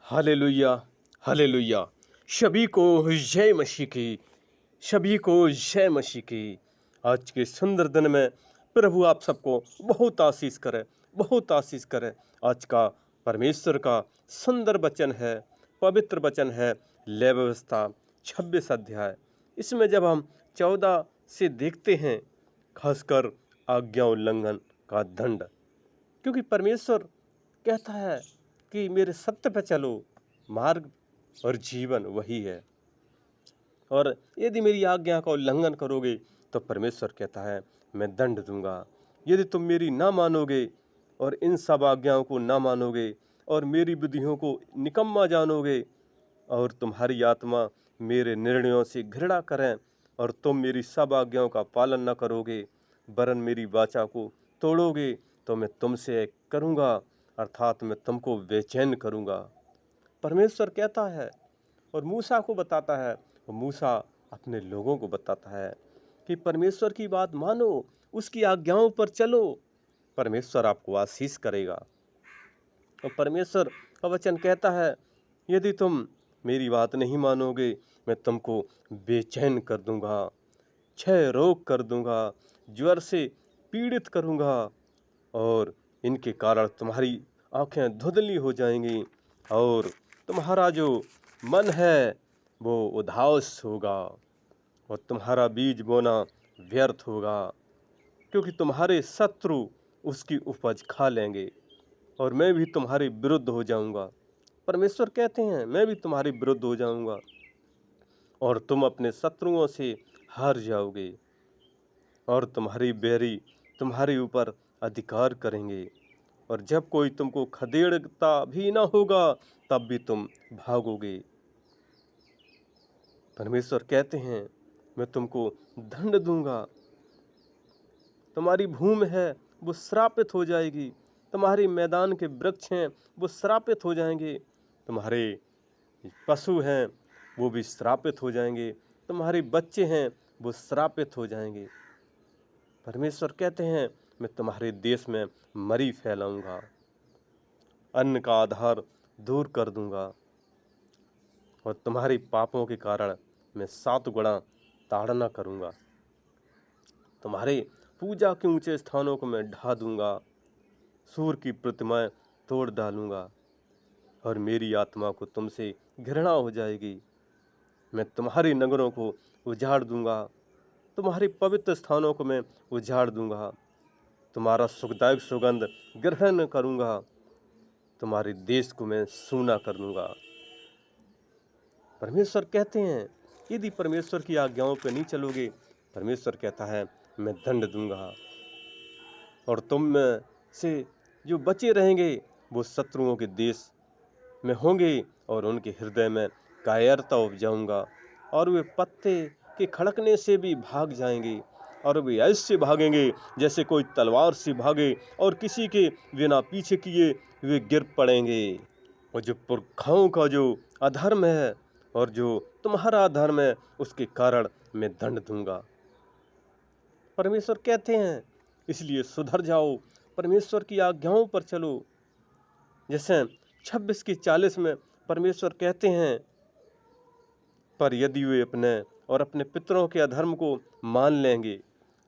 Hallelujah, hallelujah. सभी को जय मसीह की, सभी को जय मसीह की। आज के सुंदर दिन में प्रभु आप सबको बहुत आशीष करे, बहुत आशीष करे। आज का परमेश्वर का सुंदर वचन है, पवित्र वचन है। लय व्यवस्था 26 अध्याय। इसमें जब हम 14 से देखते हैं, खासकर आज्ञा उल्लंघन का दंड, क्योंकि परमेश्वर कहता है कि मेरे सत्य पे चलो, मार्ग और जीवन वही है। और यदि मेरी आज्ञा का उल्लंघन करोगे तो परमेश्वर कहता है मैं दंड दूंगा। यदि तुम मेरी ना मानोगे और इन सब आज्ञाओं को ना मानोगे और मेरी विधियों को निकम्मा जानोगे और तुम्हारी आत्मा मेरे निर्णयों से घृणा करें और तुम मेरी सब आज्ञाओं का पालन न करोगे वरन मेरी वाचा को तोड़ोगे, तो मैं तुमसे करूँगा, अर्थात मैं तुमको बेचैन करूँगा। परमेश्वर कहता है और मूसा को बताता है, और मूसा अपने लोगों को बताता है कि परमेश्वर की बात मानो, उसकी आज्ञाओं पर चलो, परमेश्वर आपको आशीष करेगा। और परमेश्वर का वचन कहता है यदि तुम मेरी बात नहीं मानोगे मैं तुमको बेचैन कर दूंगा, क्षय रोग कर दूंगा, ज्वर से पीड़ित करूंगा और इनके कारण तुम्हारी आंखें धुंधली हो जाएंगी और तुम्हारा जो मन है वो उदास होगा और तुम्हारा बीज बोना व्यर्थ होगा, क्योंकि तुम्हारे शत्रु उसकी उपज खा लेंगे और मैं भी तुम्हारे विरुद्ध हो जाऊंगा। परमेश्वर कहते हैं मैं भी तुम्हारे विरुद्ध हो जाऊंगा और तुम अपने शत्रुओं से हार जाओगे और तुम्हारी बैरी तुम्हारे ऊपर अधिकार करेंगे और जब कोई तुमको खदेड़ता भी ना होगा तब भी तुम भागोगे। परमेश्वर कहते हैं मैं तुमको दंड दूंगा, तुम्हारी भूमि है वो श्रापित हो जाएगी, तुम्हारे मैदान के वृक्ष हैं वो श्रापित हो जाएंगे, तुम्हारे पशु हैं वो भी श्रापित हो जाएंगे, तुम्हारे बच्चे हैं वो श्रापित हो जाएंगे। परमेश्वर कहते हैं मैं तुम्हारे देश में मरी फैलाऊंगा, अन्न का आधार दूर कर दूंगा और तुम्हारे पापों के कारण मैं 7 गुणा ताड़ना करूंगा। तुम्हारे पूजा के ऊंचे स्थानों को मैं ढा दूंगा, सूर की प्रतिमाएं तोड़ डालूंगा और मेरी आत्मा को तुमसे घृणा हो जाएगी। मैं तुम्हारे नगरों को उजाड़ दूंगा, तुम्हारे पवित्र स्थानों को मैं उजाड़ दूंगा, तुम्हारा सुखदायक सुगंध ग्रहण करूंगा, तुम्हारे देश को मैं सूना कर दूंगा। परमेश्वर कहते हैं यदि परमेश्वर की आज्ञाओं पर नहीं चलोगे, परमेश्वर कहता है मैं दंड दूंगा और तुम में से जो बचे रहेंगे वो शत्रुओं के देश में होंगे और उनके हृदय में कायरता उपजाऊंगा और वे पत्ते के खड़कने से भी भाग जाएंगे और वे ऐसे भागेंगे जैसे कोई तलवार से भागे और किसी के बिना पीछे किए वे गिर पड़ेंगे। और जो पुरखाओं का जो अधर्म है और जो तुम्हारा अधर्म है उसके कारण मैं दंड दूंगा। परमेश्वर कहते हैं इसलिए सुधर जाओ, परमेश्वर की आज्ञाओं पर चलो। जैसे 26 की 40 में परमेश्वर कहते हैं पर यदि वे अपने और अपने पितरों के अधर्म को मान लेंगे,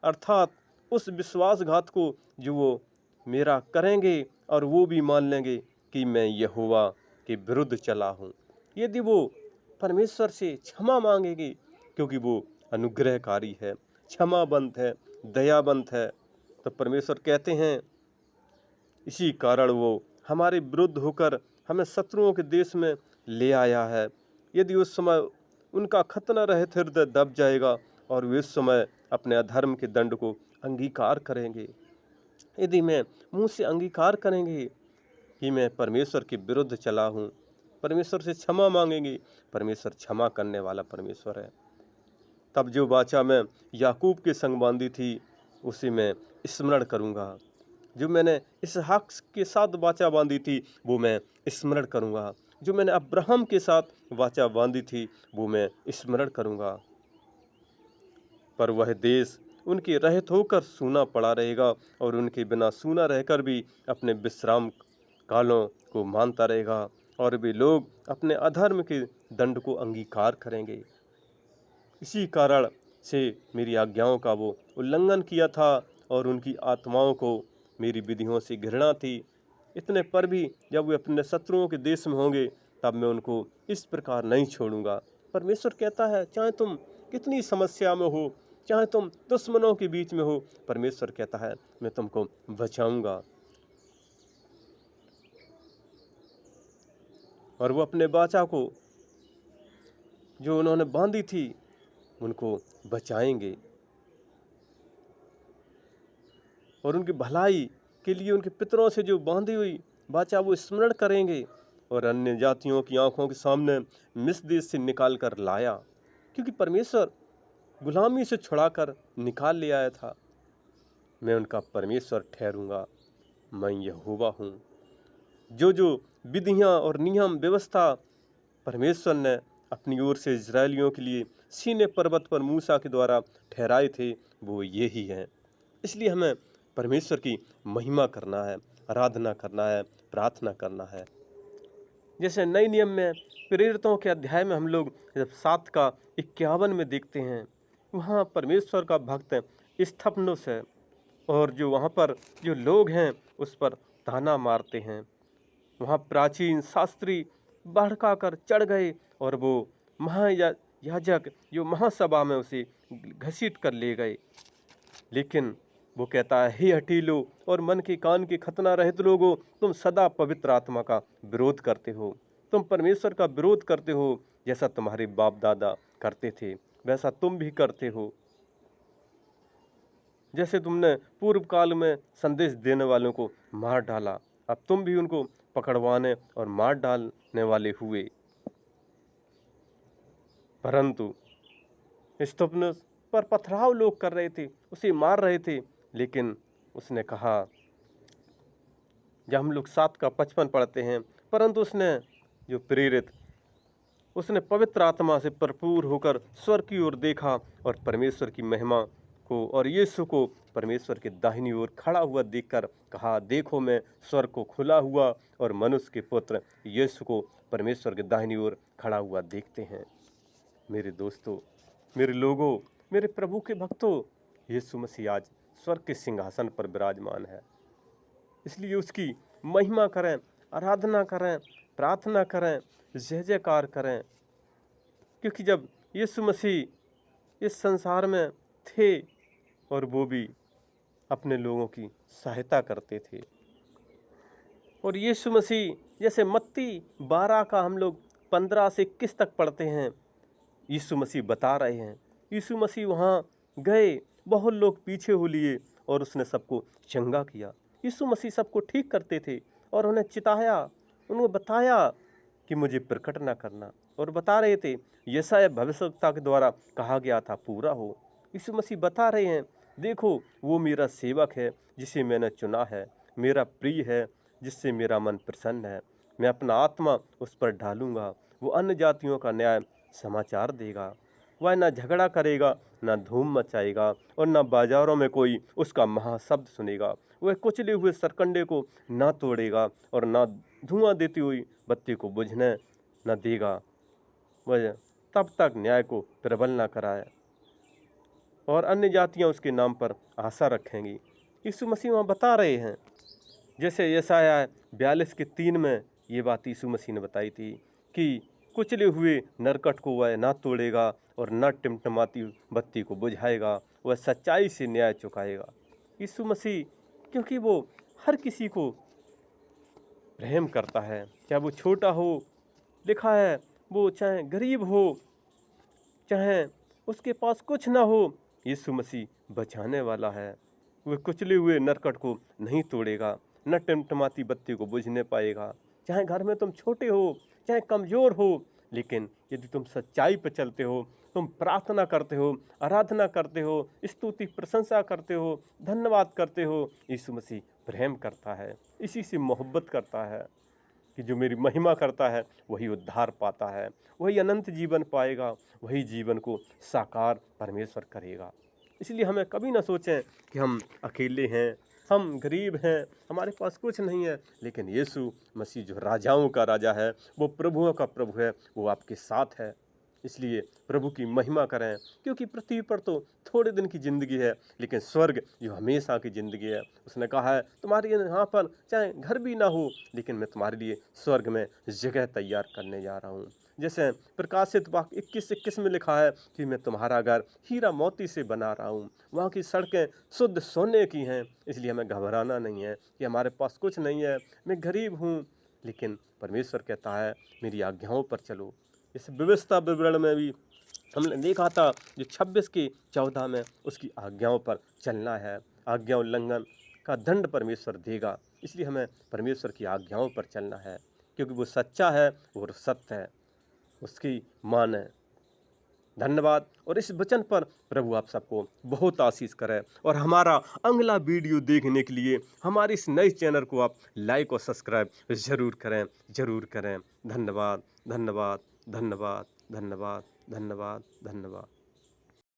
अर्थात उस विश्वासघात को जो वो मेरा करेंगे और वो भी मान लेंगे कि मैं यहोवा के विरुद्ध चला हूँ, यदि वो परमेश्वर से क्षमा मांगेंगे क्योंकि वो अनुग्रहकारी है, क्षमाबंत है, दयाबंत है, तो परमेश्वर कहते हैं इसी कारण वो हमारे विरुद्ध होकर हमें शत्रुओं के देश में ले आया है। यदि उस समय उनका खतना रहित हृदय दब जाएगा और वे उस समय अपने अधर्म के दंड को अंगीकार करेंगे, यदि मैं मुंह से अंगीकार करेंगे कि मैं परमेश्वर के विरुद्ध चला हूँ, परमेश्वर से क्षमा मांगेंगे, परमेश्वर क्षमा करने वाला परमेश्वर है। तब जो वाचा मैं याकूब के संग बांधी थी उसे मैं स्मरण करूँगा, जो मैंने इसहाक के साथ वाचा बांधी थी वो मैं स्मरण करूँगा, जो मैंने अब्राहम के साथ वाचा बांधी थी वो मैं स्मरण करूँगा। पर वह देश उनके रहित होकर सूना पड़ा रहेगा और उनके बिना सूना रहकर भी अपने विश्राम कालों को मानता रहेगा और वे लोग अपने अधर्म के दंड को अंगीकार करेंगे। इसी कारण से मेरी आज्ञाओं का वो उल्लंघन किया था और उनकी आत्माओं को मेरी विधियों से घृणा थी। इतने पर भी जब वे अपने शत्रुओं के देश में होंगे तब मैं उनको इस प्रकार नहीं छोड़ूंगा। परमेश्वर कहता है, चाहे तुम कितनी समस्या में हो, चाहे तुम दुश्मनों के बीच में हो, परमेश्वर कहता है मैं तुमको बचाऊंगा। और वो अपने वाचा को जो उन्होंने बांधी थी उनको बचाएंगे और उनकी भलाई के लिए उनके पितरों से जो बांधी हुई वाचा वो स्मरण करेंगे। और अन्य जातियों की आंखों के सामने मिस्र देश से निकाल कर लाया, क्योंकि परमेश्वर गुलामी से छुड़ाकर निकाल ले आया था। मैं उनका परमेश्वर ठहरूंगा, मैं यहोवा हूँ। जो विधियाँ और नियम व्यवस्था परमेश्वर ने अपनी ओर से इजरायलियों के लिए सीने पर्वत पर मूसा के द्वारा ठहराए थे वो ये ही हैं। इसलिए हमें परमेश्वर की महिमा करना है, आराधना करना है, प्रार्थना करना है। जैसे नए नियम में प्रेरितों के अध्याय में हम लोग जब 7:51 में देखते हैं, वहाँ परमेश्वर का भक्त स्थिफनुस है और जो वहाँ पर जो लोग हैं उस पर ताना मारते हैं। वहाँ प्राचीन शास्त्री भड़का कर चढ़ गए और वो महायाजक जो महासभा में उसे घसीट कर ले गए। लेकिन वो कहता है, हे हठीलो और मन के कान के खतना रहित लोगों, तुम सदा पवित्र आत्मा का विरोध करते हो, तुम परमेश्वर का विरोध करते हो। जैसा तुम्हारे बाप दादा करते थे वैसा तुम भी करते हो। जैसे तुमने पूर्व काल में संदेश देने वालों को मार डाला, अब तुम भी उनको पकड़वाने और मार डालने वाले हुए। परंतु स्तिफनुस पर पथराव लोग कर रहे थे, उसे मार रहे थे, लेकिन उसने कहा, जब हम लोग 7:55 पढ़ते हैं, परंतु उसने जो प्रेरित उसने पवित्र आत्मा से भरपूर होकर स्वर्ग की ओर देखा और परमेश्वर की महिमा को और यीशु को परमेश्वर के दाहिनी ओर खड़ा हुआ देखकर कहा, देखो मैं स्वर्ग को खुला हुआ और मनुष्य के पुत्र यीशु को परमेश्वर के दाहिनी ओर खड़ा हुआ देखते हैं। मेरे दोस्तों, मेरे लोगों, मेरे प्रभु के भक्तों, यीशु मसीह आज स्वर्ग के सिंहासन पर विराजमान है। इसलिए उसकी महिमा करें, आराधना करें, प्रार्थना करें, जय जयकार करें, क्योंकि जब यीशु मसीह इस संसार में थे और वो भी अपने लोगों की सहायता करते थे। और यीशु मसीह जैसे मत्ती 12 का हम लोग 15 से 21 तक पढ़ते हैं, यीशु मसीह बता रहे हैं, यीशु मसीह वहाँ गए, बहुत लोग पीछे हो लिए और उसने सबको चंगा किया। यीशु मसीह सबको ठीक करते थे और उन्हें चिताया, उन्हें बताया कि मुझे प्रकट ना करना, और बता रहे थे यशायाह भविष्यवक्ता के द्वारा कहा गया था पूरा हो। यीशु मसीह बता रहे हैं, देखो वो मेरा सेवक है जिसे मैंने चुना है, मेरा प्रिय है जिससे मेरा मन प्रसन्न है। मैं अपना आत्मा उस पर डालूंगा, वो अन्य जातियों का न्याय समाचार देगा। वह न झगड़ा करेगा, न धूम मचाएगा और न बाजारों में कोई उसका महाशब्द सुनेगा। वह कुचले हुए सरकंडे को न तोड़ेगा और न धुआं देती हुई बत्ती को बुझने न देगा। वह तब तक न्याय को प्रबल न कराए और अन्य जातियां उसके नाम पर आशा रखेंगी। यीशु मसीह वहाँ बता रहे हैं, जैसे यशायाह 42:3 में ये बात यीशु मसीह ने बताई थी कि कुचले हुए नरकट को वह न तोड़ेगा और न टिमटिमाती बत्ती को बुझाएगा, वह सच्चाई से न्याय चुकाएगा। यीशु मसीह क्योंकि वो हर किसी को प्रेम करता है, चाहे वो छोटा हो, लिखा है वो चाहे गरीब हो, चाहे उसके पास कुछ ना हो, यीशु मसीह बचाने वाला है। वह कुचले हुए नरकट को नहीं तोड़ेगा, न टिमटिमाती बत्ती को बुझने पाएगा। चाहे घर में तुम छोटे हो, चाहे कमज़ोर हो, लेकिन यदि तुम सच्चाई पर चलते हो, तुम प्रार्थना करते हो, आराधना करते हो, स्तुति प्रशंसा करते हो, धन्यवाद करते हो, यीशु मसीह प्रेम करता है, इसी से मोहब्बत करता है कि जो मेरी महिमा करता है वही उद्धार पाता है, वही अनंत जीवन पाएगा, वही जीवन को साकार परमेश्वर करेगा। इसलिए हमें कभी ना सोचें कि हम अकेले हैं, हम गरीब हैं, हमारे पास कुछ नहीं है, लेकिन यीशु मसीह जो राजाओं का राजा है, वो प्रभुओं का प्रभु है, वो आपके साथ है। इसलिए प्रभु की महिमा करें, क्योंकि पृथ्वी पर तो थोड़े दिन की ज़िंदगी है, लेकिन स्वर्ग जो हमेशा की ज़िंदगी है, उसने कहा है तुम्हारे यहाँ पर चाहे घर भी ना हो, लेकिन मैं तुम्हारे लिए स्वर्ग में जगह तैयार करने जा रहा हूँ। जैसे प्रकाशित वाक्य 21:21 में लिखा है कि मैं तुम्हारा घर हीरा मोती से बना रहा हूँ, वहाँ की सड़कें शुद्ध सोने की हैं। इसलिए हमें घबराना नहीं है कि हमारे पास कुछ नहीं है, मैं गरीब हूँ, लेकिन परमेश्वर कहता है मेरी आज्ञाओं पर चलो। इस व्यवस्था विवरण में भी हमने देखा था जो 26:14 में उसकी आज्ञाओं पर चलना है। आज्ञा उल्लंघन का दंड परमेश्वर देगा, इसलिए हमें परमेश्वर की आज्ञाओं पर चलना है, क्योंकि वो सच्चा है और सत्य है, उसकी मान है। धन्यवाद। और इस वचन पर प्रभु आप सबको बहुत आशीष करे। और हमारा अगला वीडियो देखने के लिए हमारे इस नए चैनल को आप लाइक और सब्सक्राइब ज़रूर करें, ज़रूर करें। धन्यवाद, धन्यवाद, धन्यवाद, धन्यवाद, धन्यवाद, धन्यवाद।